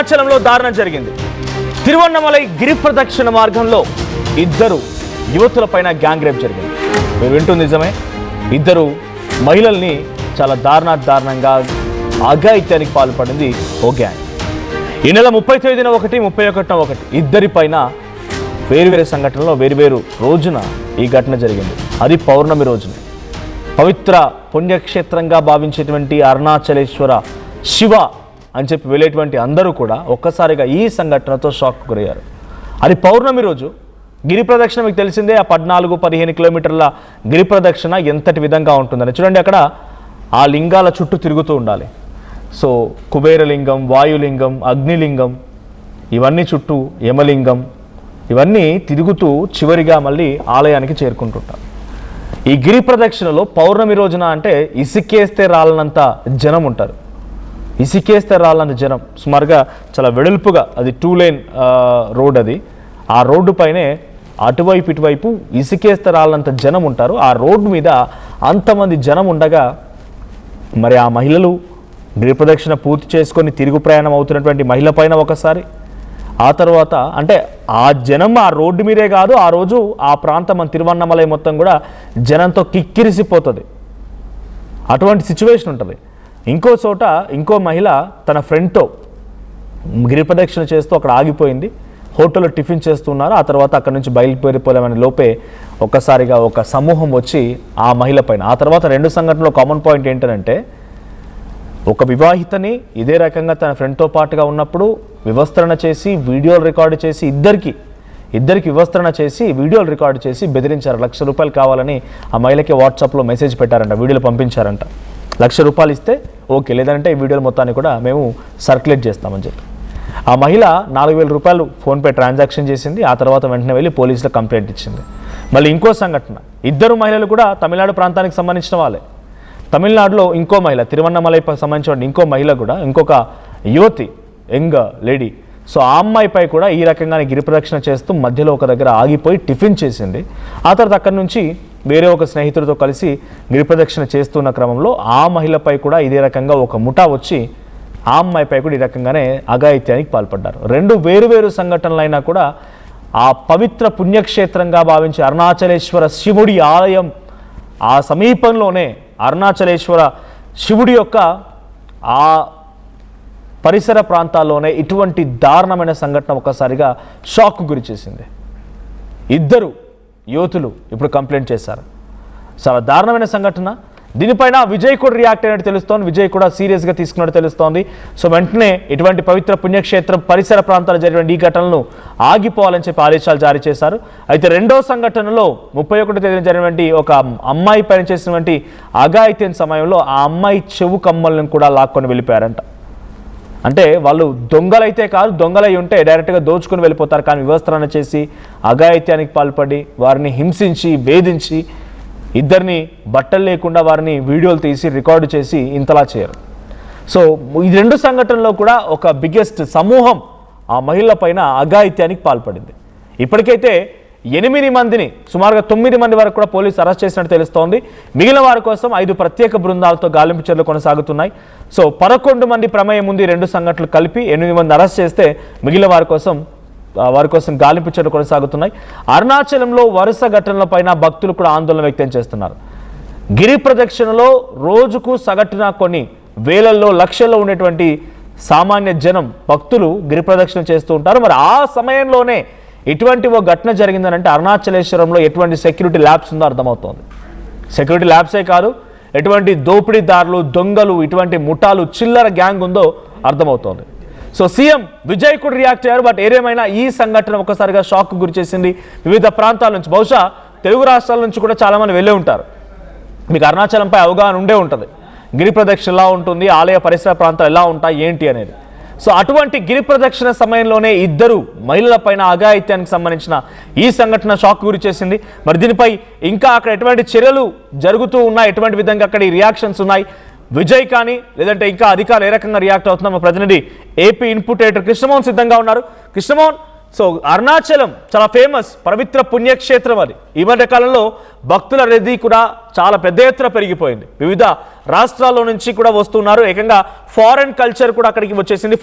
అరుణాచలంలో దారుణం జరిగింది. తిరువన్నమలై గిరి ప్రదక్షిణ మార్గంలో ఇద్దరు యువతులపైన గ్యాంగ్ రేప్ జరిగింది. మీరు వింటుంది నిజమే. ఇద్దరు మహిళల్ని చాలా దారుణంగా అఘాయిత్యానికి పాల్పడింది ఓ గ్యాంగ్. ఈ నెల 30 తేదీన 31న ఇద్దరిపైన వేరువేరు సంఘటనలో వేరువేరు రోజున ఈ ఘటన జరిగింది. అది పౌర్ణమి రోజున. పవిత్ర పుణ్యక్షేత్రంగా భావించేటువంటి అరుణాచలేశ్వర శివ అని చెప్పి వెళ్ళేటువంటి అందరూ కూడా ఒక్కసారిగా ఈ సంఘటనతో షాక్ గురయ్యారు. అది పౌర్ణమి రోజు. గిరి ప్రదక్షిణ మీకు తెలిసిందే. ఆ 14-15 కిలోమీటర్ల గిరి ప్రదక్షిణ ఎంతటి విధంగా ఉంటుందని చూడండి. అక్కడ ఆ లింగాల చుట్టూ తిరుగుతూ ఉండాలి. సో కుబేరలింగం, వాయులింగం, అగ్నిలింగం, ఇవన్నీ చుట్టూ యమలింగం, ఇవన్నీ తిరుగుతూ చివరిగా మళ్ళీ ఆలయానికి చేరుకుంటుంటారు. ఈ గిరి ప్రదక్షిణలో పౌర్ణమి రోజున అంటే ఇసుకేస్తే రాలనంత జనం ఉంటారు. ఇసుకేస్తే రాలనంత జనం, సుమారుగా చాలా వెడల్పుగా, అది 2 లేన్ రోడ్. అది ఆ రోడ్డు పైనే అటువైపు ఇటువైపు ఇసుకేస్తే రాలనంత జనం ఉంటారు. ఆ రోడ్డు మీద అంతమంది జనం ఉండగా మరి ఆ మహిళలు గిరి ప్రదక్షిణ పూర్తి చేసుకొని తిరుగు ప్రయాణం అవుతున్నటువంటి మహిళ పైన ఒకసారి, ఆ తర్వాత అంటే ఆ జనం ఆ రోడ్డు మీదే కాదు, ఆ రోజు ఆ ప్రాంతం తిరువన్నమలై మొత్తం కూడా జనంతో కిక్కిరిసిపోతుంది. అటువంటి సిచ్యువేషన్ ఉంటుంది. ఇంకో చోట ఇంకో మహిళ తన ఫ్రెండ్తో గిరి ప్రదక్షిణ చేస్తూ అక్కడ ఆగిపోయింది. హోటల్లో టిఫిన్ చేస్తున్నారు. ఆ తర్వాత అక్కడ నుంచి బయలుదేరిపోలేమని లోపే ఒక్కసారిగా ఒక సమూహం వచ్చి ఆ మహిళ పైన. ఆ తర్వాత 2 సంఘటనలో కామన్ పాయింట్ ఏంటంటే, ఒక వివాహితని ఇదే రకంగా తన ఫ్రెండ్తో పాటుగా ఉన్నప్పుడు వివస్త్రణ చేసి వీడియోలు రికార్డు చేసి ఇద్దరికి వివస్త్రణ చేసి వీడియోలు రికార్డు చేసి బెదిరించారు. ₹1,00,000 కావాలని ఆ మహిళకి వాట్సాప్లో మెసేజ్ పెట్టారంట, వీడియోలు పంపించారంట. ₹1,00,000 ఇస్తే ఓకే, లేదంటే ఈ వీడియోలు మొత్తాన్ని కూడా మేము సర్క్యులేట్ చేస్తామని చెప్పి ఆ మహిళ ₹4,000 ఫోన్పే ట్రాన్సాక్షన్ చేసింది. ఆ తర్వాత వెంటనే వెళ్ళి పోలీసులకు కంప్లైంట్ ఇచ్చింది. మళ్ళీ ఇంకో సంఘటన, ఇద్దరు మహిళలు కూడా తమిళనాడు ప్రాంతానికి సంబంధించిన వాళ్ళే. తమిళనాడులో ఇంకో మహిళ, తిరువన్నమలైకి సంబంధించిన ఇంకో మహిళ కూడా, ఇంకొక యువతి, యంగ్ లేడీ. సో ఆ అమ్మాయిపై కూడా ఈ రకంగానే గిరి ప్రదక్షిణ చేస్తూ మధ్యలో ఒక దగ్గర ఆగిపోయి టిఫిన్ చేసింది. ఆ తర్వాత అక్కడి నుంచి వేరే ఒక స్నేహితుడితో కలిసి గిరి ప్రదక్షిణ చేస్తున్న క్రమంలో ఆ మహిళపై కూడా ఇదే రకంగా ఒక ముఠా వచ్చి ఆ అమ్మాయిపై కూడా ఈ రకంగానే అఘాయిత్యానికి పాల్పడ్డారు. 2 వేరువేరు సంఘటనలైనా కూడా ఆ పవిత్ర పుణ్యక్షేత్రంగా భావించే అరుణాచలేశ్వర శివుడి ఆలయం ఆ సమీపంలోనే అరుణాచలేశ్వర శివుడి యొక్క ఆ పరిసర ప్రాంతాల్లోనే ఇటువంటి దారుణమైన సంఘటన ఒక్కసారిగా షాక్కు గురి చేసింది. ఇద్దరు యువతులు ఇప్పుడు కంప్లైంట్ చేశారు. చాలా దారుణమైన సంఘటన. దీనిపైన విజయ్ కూడా రియాక్ట్ అయినట్టు తెలుస్తోంది. విజయ్ కూడా సీరియస్గా తీసుకున్నట్టు తెలుస్తోంది. సో వెంటనే ఇటువంటి పవిత్ర పుణ్యక్షేత్రం పరిసర ప్రాంతాల్లో జరిగిన ఈ ఘటనలను ఆగిపోవాలని చెప్పి ఆదేశాలు జారీ చేశారు. అయితే రెండో సంఘటనలో 31 తేదీన జరిగినటువంటి ఒక అమ్మాయి పైన చేసినటువంటి అఘాయిత్యం సమయంలో ఆ అమ్మాయి చెవు కమ్మలను కూడా లాక్కొని వెళ్ళిపోయారంట. అంటే వాళ్ళు దొంగలైతే కాదు, దొంగలై ఉంటే డైరెక్ట్గా దోచుకుని వెళ్ళిపోతారు. కానీ వివస్త్రణ చేసి అఘాయిత్యానికి పాల్పడి వారిని హింసించి వేధించి ఇద్దరిని బట్టలు లేకుండా వారిని వీడియోలు తీసి రికార్డు చేసి ఇంతలా చేయరు. సో ఈ 2 సంఘటనలో కూడా ఒక బిగ్గెస్ట్ సమూహం ఆ మహిళల పైన అఘాయిత్యానికి పాల్పడింది. ఇప్పటికైతే 8 మందిని, సుమారుగా 9 మంది వరకు కూడా పోలీసు అరెస్ట్ చేసినట్టు తెలుస్తోంది. మిగిలిన వారి కోసం 5 ప్రత్యేక బృందాలతో గాలింపు చర్యలు కొనసాగుతున్నాయి. సో 11 మంది ప్రమేయం ఉంది. 2 సంఘటనలు కలిపి 8 మంది అరెస్ట్ చేస్తే మిగిలిన వారి కోసం గాలింపు చర్యలు కొనసాగుతున్నాయి. అరుణాచలంలో వరుస ఘటనలపైన భక్తులు కూడా ఆందోళన వ్యక్తం చేస్తున్నారు. గిరి ప్రదక్షిణలో రోజుకు సగటున కొన్ని వేలల్లో లక్షల్లో ఉండేటువంటి సామాన్య జనం భక్తులు గిరి ప్రదక్షిణ చేస్తూ ఉంటారు. మరి ఆ సమయంలోనే ఇటువంటి ఓ ఘటన జరిగిందనంటే అరుణాచలేశ్వరంలో ఎటువంటి సెక్యూరిటీ ల్యాబ్స్ ఉందో అర్థమవుతోంది. సెక్యూరిటీ ల్యాబ్సే కాదు, ఎటువంటి దోపిడీదారులు, దొంగలు, ఇటువంటి ముఠాలు, చిల్లర గ్యాంగ్ ఉందో అర్థమవుతోంది. సో సీఎం విజయ్ కూడా రియాక్ట్ అయ్యారు. బట్ ఏదేమైనా ఈ సంఘటన ఒక్కసారిగా షాక్ గురి చేసింది. వివిధ ప్రాంతాల నుంచి, బహుశా తెలుగు రాష్ట్రాల నుంచి కూడా చాలామంది వెళ్ళే ఉంటారు. మీకు అరుణాచలంపై అవగాహన ఉండే ఉంటుంది. గిరి ప్రదక్షిణ ఎలా ఉంటుంది, ఆలయ పరిసర ప్రాంతాలు ఎలా ఉంటాయి ఏంటి అనేది. సో అటువంటి గిరి ప్రదక్షిణ సమయంలోనే ఇద్దరు మహిళల పైన అఘాయిత్యానికి సంబంధించిన ఈ సంఘటన షాక్ గురి చేసింది. మరి దీనిపై ఇంకా అక్కడ ఎటువంటి చర్యలు జరుగుతూ ఉన్నాయి, ఎటువంటి విధంగా అక్కడ ఈ రియాక్షన్స్ ఉన్నాయి, విజయ్ కానీ లేదంటే ఇంకా అధికారులు ఏ రకంగా రియాక్ట్ అవుతున్నారు, మా ప్రతినిధి ఏపీ ఇన్పుట్ ఎడిటర్ కృష్ణమోహన్ సిద్ధంగా ఉన్నారు. కృష్ణమోహన్, సో అరుణాచలం చాలా ఫేమస్ పవిత్ర పుణ్యక్షేత్రం. అది ఈ మధ్య కాలంలో భక్తుల రద్దీ కూడా చాలా పెద్ద ఎత్తున పెరిగిపోయింది. వివిధ రాష్ట్రాల్లో నుంచి కూడా వస్తున్నారు. ఏకంగా ఫారెన్ కల్చర్ కూడా అక్కడికి వచ్చేసింది.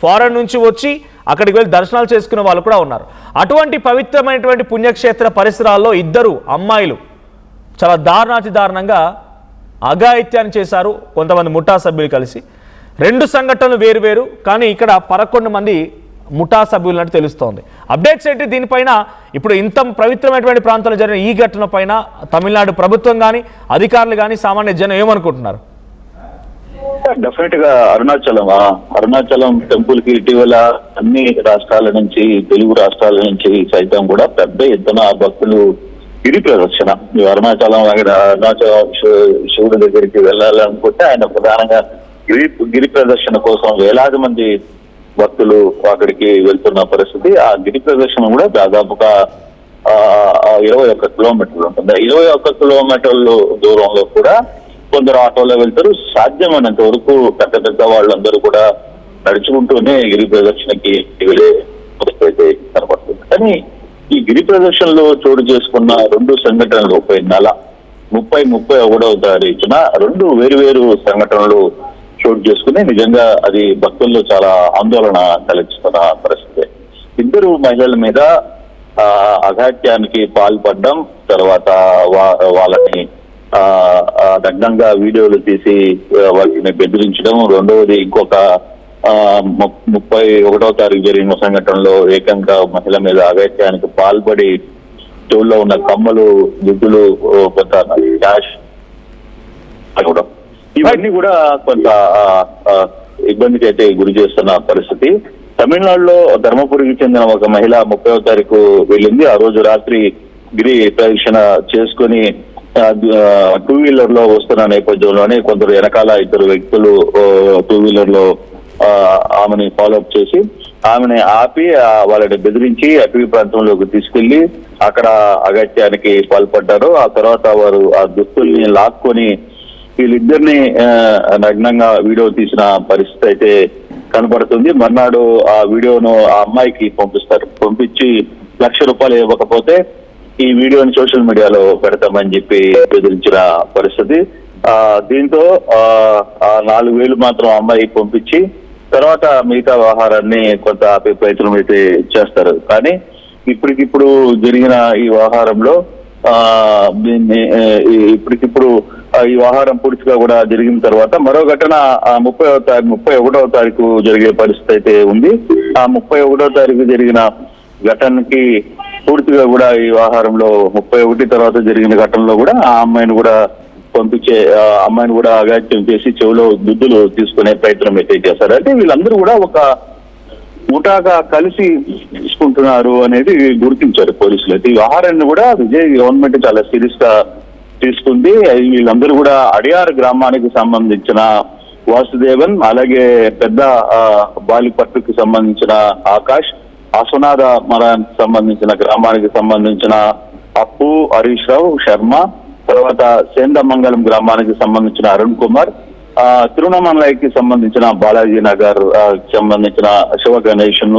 ఫారెన్ నుంచి వచ్చి అక్కడికి వెళ్ళి దర్శనాలు చేసుకునే వాళ్ళు కూడా ఉన్నారు. అటువంటి పవిత్రమైనటువంటి పుణ్యక్షేత్ర పరిసరాల్లో ఇద్దరు అమ్మాయిలు చాలా దారుణంగా అఘాయిత్యాన్ని చేశారు కొంతమంది ముఠా సభ్యులు కలిసి. 2 సంఘటనలు వేరు కానీ ఇక్కడ 11 మంది ముఠా సభ్యులు అంటే తెలుస్తోంది. అప్డేట్స్ ఏంటి దీనిపైన? ఇప్పుడు ఇంత పవిత్రమైనటువంటి ప్రాంతంలో జరిగిన ఈ ఘటన పైన తమిళనాడు ప్రభుత్వం కానీ అధికారులు కానీ సామాన్య జనం ఏమనుకుంటున్నారు? డెఫినెట్ గా అరుణాచలం టెంపుల్ కి ఇటీవల అన్ని రాష్ట్రాల నుంచి, తెలుగు రాష్ట్రాల నుంచి సైతం కూడా పెద్ద ఎత్తున భక్తులు గిరి ప్రదక్షిణ, అరుణాచలం శివుడి దగ్గరికి వెళ్ళాలనుకుంటే ఆయన ప్రధానంగా గిరి ప్రదక్షిణ కోసం వేలాది మంది భక్తులు అక్కడికి వెళ్తున్న పరిస్థితి. ఆ గిరి ప్రదక్షిణ కూడా దాదాపుగా 21 కిలోమీటర్లు ఉంటుంది. 21 కిలోమీటర్లు దూరంలో కూడా కొందరు ఆటోలో వెళ్తారు. సాధ్యమైనంత వరకు పెద్ద వాళ్ళందరూ కూడా నడుచుకుంటూనే గిరి ప్రదక్షిణకి వెళ్ళే పరిస్థితి కనపడుతుంది. కానీ ఈ గిరి ప్రదర్శనలో చోటు చేసుకున్న 2 సంఘటనలు ఈ నెల 30-31వ తారీఖున 2 వేరు సంఘటనలు చోటు చేసుకుని నిజంగా అది భక్తుల్లో చాలా ఆందోళన కలిగిస్తున్న పరిస్థితి. 2 మహిళల మీద అఘాత్యానికి పాల్పడడం, తర్వాత వాళ్ళని నగ్నంగా వీడియోలు తీసి వాటిని బెదిరించడం, రెండవది ఇంకొక 31వ తారీఖు జరిగిన సంఘటనలో ఏకంగా మహిళ మీద అఘాత్యానికి పాల్పడి చెవుల్లో ఉన్న కమ్మలు, దుద్దులు, కొంత క్యాష్ అవ్వడం, ఇవన్నీ కూడా కొంత ఇబ్బందికి అయితే గురి చేస్తున్న పరిస్థితి. తమిళనాడులో ధర్మపురికి చెందిన ఒక మహిళ 30వ తారీఖు వెళ్ళింది. ఆ రోజు రాత్రి గిరి ప్రదక్షిణ చేసుకుని 2 వీలర్ లో వస్తున్న నేపథ్యంలోనే కొందరు వెనకాల 2 వ్యక్తులు 2 వీలర్ లో ఆమెని ఫాలోఅప్ చేసి ఆమెని ఆపి వాళ్ళని బెదిరించి అటవీ ప్రాంతంలోకి తీసుకెళ్లి అక్కడ అగత్యానికి పాల్పడ్డారు. ఆ తర్వాత వారు ఆ దుస్తుల్ని లాక్కొని వీళ్ళిద్దరిని నగ్నంగా వీడియో తీసిన పరిస్థితి అయితే కనబడుతుంది. మర్నాడు ఆ వీడియోను ఆ అమ్మాయికి పంపించి ₹1,00,000 ఇవ్వకపోతే ఈ వీడియోని సోషల్ మీడియాలో పెడతామని చెప్పి బెదిరించిన పరిస్థితి. దీంతో 4,000 మాత్రం అమ్మాయి పంపించి తర్వాత మిగతా వ్యవహారాన్ని కొంత ఆపే ప్రయత్నం అయితే చేస్తారు. కానీ ఇప్పటికిప్పుడు జరిగిన ఈ వ్యవహారంలో ఇప్పటికిప్పుడు ఈ వ్యవహారం పూర్తిగా కూడా జరిగిన తర్వాత మరో ఘటన 31వ తారీఖు జరిగే పరిస్థితి అయితే ఉంది. ఆ 31వ తారీఖు జరిగిన ఘటనకి పూర్తిగా కూడా ఈ వ్యవహారంలో 31 తర్వాత జరిగిన ఘటనలో కూడా ఆ అమ్మాయిని కూడా అమ్మాయిని కూడా అఘాత్యం చేసి చెవిలో దుద్దులు తీసుకునే ప్రయత్నం అయితే చేశారు. అంటే వీళ్ళందరూ కూడా ఒక ముఠాగా కలిసి తీసుకుంటున్నారు అనేది గుర్తించారు పోలీసులు. అయితే ఈ వ్యవహారాన్ని కూడా విజయ్ గవర్నమెంట్ చాలా సీరియస్ గా తీసుకుంది. వీళ్ళందరూ కూడా అడియార్ గ్రామానికి సంబంధించిన వాసుదేవన్, అలాగే పెద్ద బాలిపట్టుకి సంబంధించిన ఆకాష్, అసునాథ మరానికి సంబంధించిన గ్రామానికి సంబంధించిన అప్పు, హరీష్ రావు, శర్మ, తర్వాత సేందమంగళం గ్రామానికి సంబంధించిన అరుణ్ కుమార్, తిరువణమలైకి సంబంధించిన బాలాజీ నగర్ సంబంధించిన శివ గణేషన్.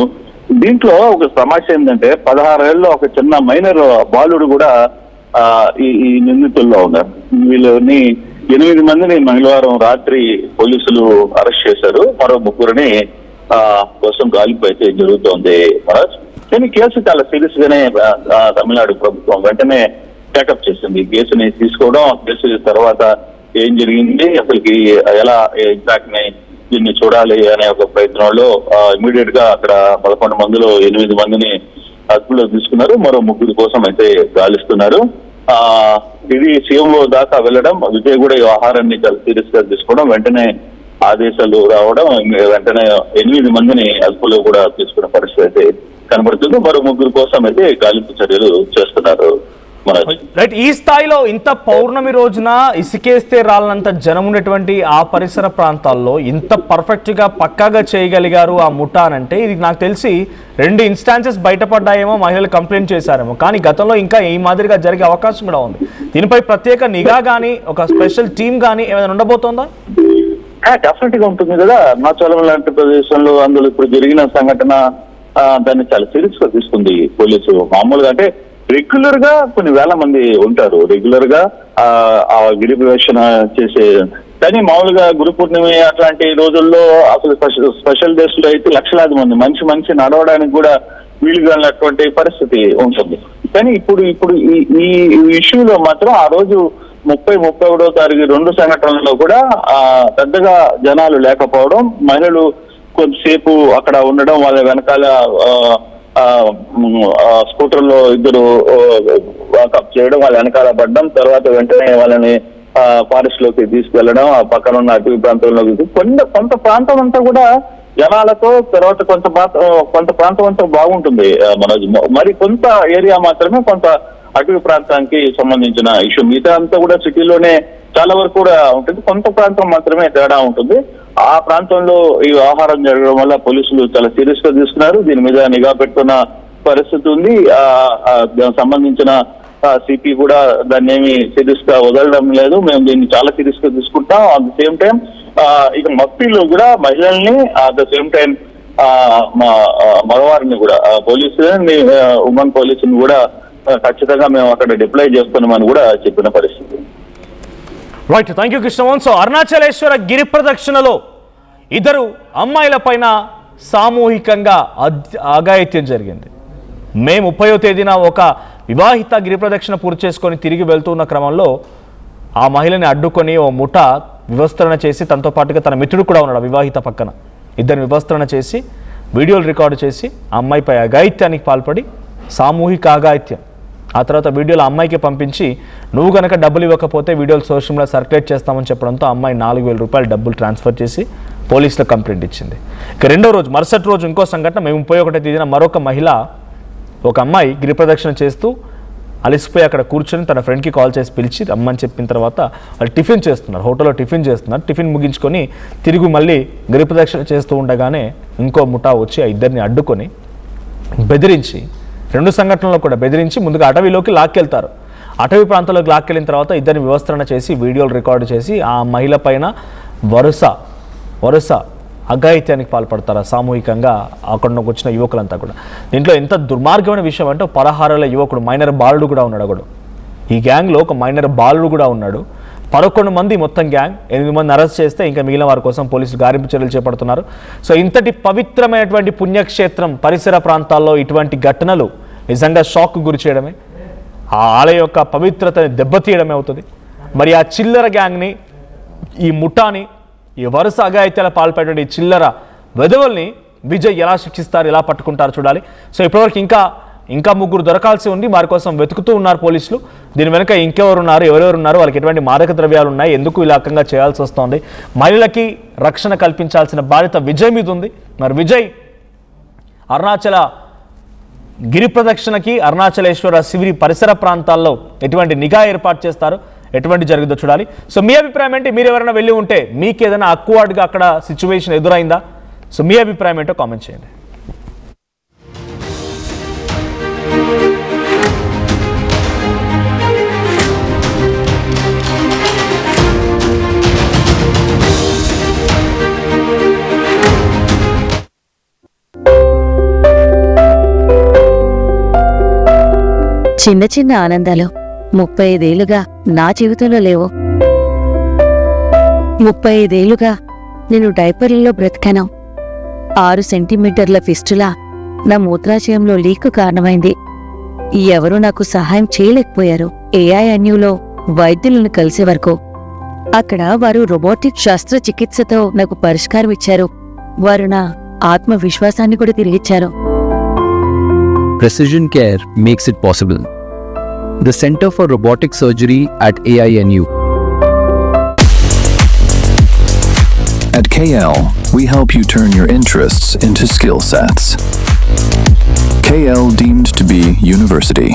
దీంట్లో ఒక సమస్య ఏంటంటే 16 ఏళ్ళలో ఒక చిన్న మైనర్ బాలుడు కూడా ఈ నిందితుల్లో ఉన్నారు. వీళ్ళని 8 మందిని మంగళవారం రాత్రి పోలీసులు అరెస్ట్ చేశారు. మరో 3 కోసం గాలింపు అయితే జరుగుతోంది. కానీ కేసు చాలా సీరియస్ గానే తమిళనాడు ప్రభుత్వం వెంటనే టేకప్ చేసింది. కేసుని తీసుకోవడం, కేసు తర్వాత ఏం జరిగింది, అసలుకి ఎలా ఇంపాక్ట్ ని దీన్ని చూడాలి అనే ఒక ప్రయత్నంలో ఇమీడియట్ గా అక్కడ 11 మందిలో 8 మందిని అదుపులో తీసుకున్నారు. మరో 3 కోసం అయితే గాలిస్తున్నారు. ఇది సీఎంఓ దాకా వెళ్ళడం, విజయ్ కూడా ఈ వ్యవహారాన్ని చాలా సీరియస్ గా తీసుకోవడం, వెంటనే ఆదేశాలు రావడం, వెంటనే 8 మందిని అదుపులో కూడా తీసుకున్న పరిస్థితి అయితే కనబడుతుంది. మరో 3 కోసం అయితే గాలింపు చర్యలు చేస్తున్నారు. రైట్, ఈ స్థాయిలో ఇంత పౌర్ణమి రోజున ఇసుకేస్తే రాలనంత జనం ఉన్నటువంటి ఆ పరిసర ప్రాంతాల్లో ఇంత పర్ఫెక్ట్ గా పక్కాగా చేయగలిగారు ఆ ముఠా అంటే, ఇది నాకు తెలిసి 2 ఇన్స్టాన్సెస్ బయటపడ్డాయేమో, మహిళలు కంప్లైంట్ చేశారేమో, కానీ గతంలో ఇంకా ఈ మాదిరిగా జరిగే అవకాశం కూడా ఉంది. దీనిపై ప్రత్యేక నిఘా కానీ ఒక స్పెషల్ టీమ్ కానీ ఏమైనా ఉండబోతోందా? డెఫినెట్ గా ఉంటుంది కదా. అరుణాచలం లాంటి ప్రదేశంలో అందులో ఇప్పుడు జరిగిన సంఘటన దాన్ని చాలా సీరియస్ గా తీసుకుంది పోలీసు. మామూలుగా అంటే రెగ్యులర్ గా కొన్ని వేల మంది ఉంటారు. రెగ్యులర్ గా ఆ గిరి ప్రదక్షిణ చేసే కానీ మామూలుగా గురు పూర్ణిమ అట్లాంటి రోజుల్లో అసలు స్పెషల్ డేస్ లో అయితే లక్షలాది మంది మనిషి నడవడానికి కూడా వీలుగానటువంటి పరిస్థితి ఉంటుంది. కానీ ఇప్పుడు ఈ ఇష్యూలో మాత్రం ఆ రోజు 31వ తారీఖు 2 సంఘటనల్లో కూడా పెద్దగా జనాలు లేకపోవడం, మహిళలు కొద్దిసేపు అక్కడ ఉండడం, వాళ్ళ వెనకాల స్కూటర్ లో ఇద్దరు వాకప్ చేయడం, వాళ్ళ వెనకాల పడడం, తర్వాత వెంటనే వాళ్ళని ఫారెస్ట్ లోకి తీసుకెళ్లడం, ఆ పక్కన ఉన్న అటవీ ప్రాంతంలోకి కొంత ప్రాంతం అంతా కూడా జనాలతో, తర్వాత కొంత ప్రాంతం అంతా బాగుంటుంది మనోజ్. మరి కొంత ఏరియా మాత్రమే కొంత అటవీ ప్రాంతానికి సంబంధించిన ఇష్యూ. మిగతా అంతా కూడా సిటీలోనే చాలా వరకు కూడా ఉంటుంది, కొంత ప్రాంతం మాత్రమే తేడా ఉంటుంది. ఆ ప్రాంతంలో ఈ వ్యవహారం జరగడం వల్ల పోలీసులు చాలా సీరియస్ గా తీసుకున్నారు. దీని మీద నిఘా పెట్టుకున్న పరిస్థితి ఉంది. దానికి సంబంధించిన సిపి కూడా దాన్ని ఏమి సీరియస్ గా వదలడం లేదు. మేము దీన్ని చాలా సీరియస్ గా తీసుకుంటాం. అట్ ద సేమ్ టైం ఇక మఫ్టీలో కూడా మహిళల్ని, అట్ ద సేమ్ టైం మగవారిని కూడా పోలీసులని, ఉమెన్ పోలీసుని కూడా ఖచ్చితంగా మేము అక్కడ డిప్లాయ్ చేస్తున్నామని కూడా చెప్పిన పరిస్థితి. Right, thank you Krishnamohan. So Arunachaleswara గిరి ప్రదక్షిణలో ఇద్దరు అమ్మాయిల పైన సామూహికంగా అఘాయిత్యం జరిగింది. మే 30వ తేదీన ఒక వివాహిత గిరి ప్రదక్షిణ పూర్తి చేసుకొని తిరిగి వెళ్తున్న క్రమంలో ఆ మహిళని అడ్డుకొని ఓ ముఠ వివస్త్రణ చేసి, తనతో పాటుగా తన మిత్రుడు కూడా ఉన్నాడు వివాహిత పక్కన, ఇద్దరిని వివస్త్రణ చేసి వీడియోలు రికార్డు చేసి ఆ అమ్మాయిపై అఘాయిత్యానికి పాల్పడి, సామూహిక అఘాయిత్యం. ఆ తర్వాత వీడియోలు అమ్మాయికి పంపించి, నువ్వు కనుక డబ్బులు ఇవ్వకపోతే వీడియోలు సోషల్ మీడియా సర్క్యులేట్ చేస్తామని చెప్పడంతో అమ్మాయి 4,000 రూపాయలు డబ్బులు ట్రాన్స్ఫర్ చేసి పోలీసులకు కంప్లైంట్ ఇచ్చింది. ఇక రెండో రోజు, మరుసటి రోజు ఇంకో సంఘటన. మే 31వ తేదీన మరొక మహిళ, ఒక అమ్మాయి గిరి ప్రదక్షిణ చేస్తూ అలిసిపోయి అక్కడ కూర్చొని తన ఫ్రెండ్కి కాల్ చేసి పిలిచి రమ్మని చెప్పిన తర్వాత వాళ్ళు టిఫిన్ చేస్తున్నారు, హోటల్లో టిఫిన్ చేస్తున్నారు. టిఫిన్ ముగించుకొని తిరిగి మళ్ళీ గిరి ప్రదక్షిణ చేస్తూ ఉండగానే ఇంకో ముఠా వచ్చి ఆ ఇద్దరిని అడ్డుకొని బెదిరించి, 2 సంఘటనల్లో కూడా బెదిరించి ముందుగా అటవీలోకి లాక్కెళ్తారు. అటవీ ప్రాంతంలోకి లాక్కెళ్ళిన తర్వాత ఇద్దరిని వివస్త్రణ చేసి వీడియోలు రికార్డు చేసి ఆ మహిళ పైన వరుస అఘాయిత్యానికి పాల్పడతారు సామూహికంగా అక్కడికి వచ్చిన యువకులంతా కూడా. దీంట్లో ఎంత దుర్మార్గమైన విషయం అంటే, 16 యువకుడు, మైనర్ బాలుడు కూడా ఉన్నాడు అక్కడ. ఈ గ్యాంగ్లో ఒక మైనర్ బాలుడు కూడా ఉన్నాడు. 11 మంది మొత్తం గ్యాంగ్, 8 మంది అరెస్ట్ చేస్తే ఇంకా మిగిలిన వారి కోసం పోలీసులు గాలింపు చర్యలు చేపడుతున్నారు. సో ఇంతటి పవిత్రమైనటువంటి పుణ్యక్షేత్రం పరిసర ప్రాంతాల్లో ఇటువంటి ఘటనలు నిజంగా షాక్ గురి చేయడమే, ఆ ఆలయ యొక్క పవిత్రతని దెబ్బతీయడమే అవుతుంది. మరి ఆ చిల్లర గ్యాంగ్ని, ఈ ముఠాని, ఈ వరుస అఘాయిత్యాల పాల్పడే చిల్లర వెధవల్ని విజయ్ ఎలా శిక్షిస్తారు, ఎలా పట్టుకుంటారు చూడాలి. సో ఇప్పటివరకు ఇంకా 3 దొరకాల్సి ఉంది. వారి కోసం వెతుకుతూ ఉన్నారు పోలీసులు. దీని వెనుక ఎవరెవరు ఉన్నారు, వాళ్ళకి ఎటువంటి మాదక ద్రవ్యాలు ఉన్నాయి, ఎందుకు ఇలా రకంగా చేయాల్సి వస్తుంది, మహిళలకి రక్షణ కల్పించాల్సిన బాధ్యత విజయ్ మీద ఉంది. మరి విజయ్ అరుణాచల గిరి ప్రదక్షిణకి, అరుణాచలేశ్వర శిబిరి పరిసర ప్రాంతాల్లో ఎటువంటి నిఘా ఏర్పాటు చేస్తారు, ఎటువంటి జరుగుతుందో చూడాలి. సో మీ అభిప్రాయం ఏంటి? మీరు ఎవరైనా వెళ్ళి ఉంటే మీకు ఏదైనా అక్వార్డ్గా అక్కడ సిచ్యువేషన్ ఎదురైందా? సో మీ అభిప్రాయం ఏంటో కామెంట్ చేయండి. చిన్న చిన్న ఆనందాలు 35 ఏళ్లుగా నా జీవితంలో లేవు. 35 ఏళ్లుగా నేను డైపర్లలో బ్రతికాను. 6 సెంటీమీటర్ల ఫిస్టులా నా మూత్రాశయంలో లీకు కారణమైంది. ఎవరూ నాకు సహాయం చేయలేకపోయారు. AINUలో వైద్యులను కలిసే వరకు. అక్కడ వారు రోబోటిక్ శస్త్రచికిత్సతో నాకు పరిష్కారం ఇచ్చారు. వారు నా ఆత్మవిశ్వాసాన్ని కూడా తిరిగిచ్చారు. Precision care makes it possible. The Center for Robotic Surgery at AINU. At KL, we help you turn your interests into skill sets. KL deemed to be university.